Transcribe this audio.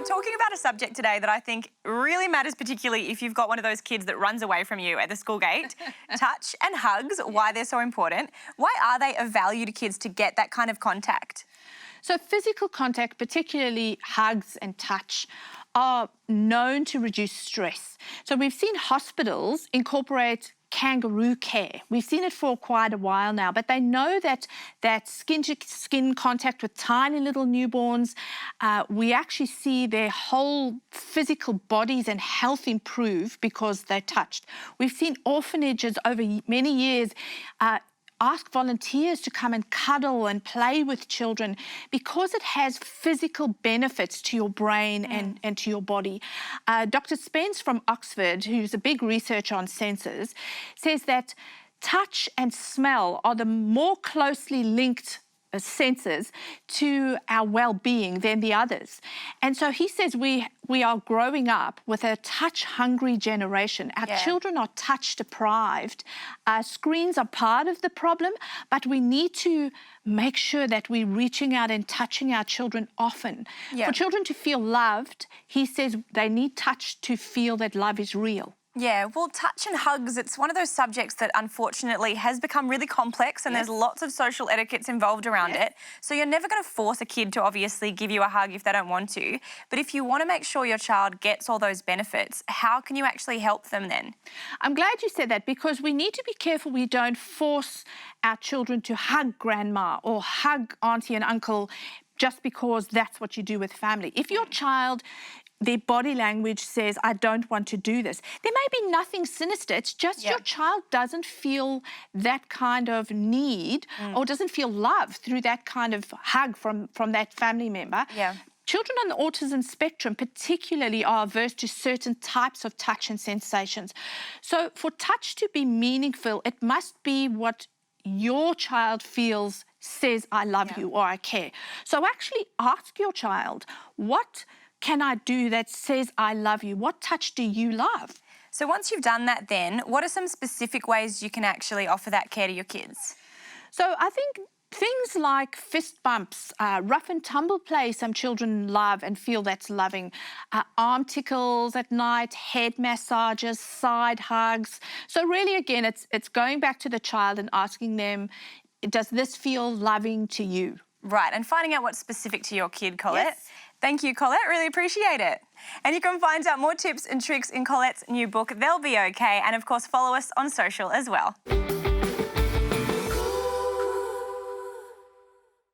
talking about a subject today that I think really matters, particularly if you've got one of those kids that runs away from you at the school gate. Touch and hugs, why they're so important. Why are they of value to kids to get that kind of contact? So physical contact, particularly hugs and touch, are known to reduce stress. So we've seen hospitals incorporate kangaroo care. We've seen it for quite a while now, but they know that skin-to-skin contact with tiny little newborns, we actually see their whole physical bodies and health improve because they're touched. We've seen orphanages over many years ask volunteers to come and cuddle and play with children because it has physical benefits to your brain and to your body. Dr. Spence from Oxford, who's a big researcher on senses, says that touch and smell are the more closely linked senses to our well-being than the others. And so he says we are growing up with a touch-hungry generation. Our children are touch-deprived. Screens are part of the problem, but we need to make sure that we're reaching out and touching our children often. For children to feel loved, he says they need touch to feel that love is real. Yeah, well, touch and hugs, it's one of those subjects that unfortunately has become really complex and there's lots of social etiquettes involved around it. So you're never going to force a kid to obviously give you a hug if they don't want to. But if you want to make sure your child gets all those benefits, how can you actually help them then? I'm glad you said that because we need to be careful we don't force our children to hug grandma or hug auntie and uncle just because that's what you do with family. If your child, their body language says, I don't want to do this, there may be nothing sinister. It's just your child doesn't feel that kind of need or doesn't feel love through that kind of hug from that family member. Children on the autism spectrum particularly are averse to certain types of touch and sensations. So for touch to be meaningful, it must be what your child feels says, I love you or I care. So actually ask your child, what can I do that says I love you? What touch do you love? So once you've done that then, what are some specific ways you can actually offer that care to your kids? So I think things like fist bumps, rough and tumble play some children love and feel that's loving, arm tickles at night, head massages, side hugs. So really, again, it's going back to the child and asking them, does this feel loving to you? Right, and finding out what's specific to your kid, Collett. Thank you, Collett. Really appreciate it. And you can find out more tips and tricks in Collett's new book, They'll Be Okay, and of course follow us on social as well.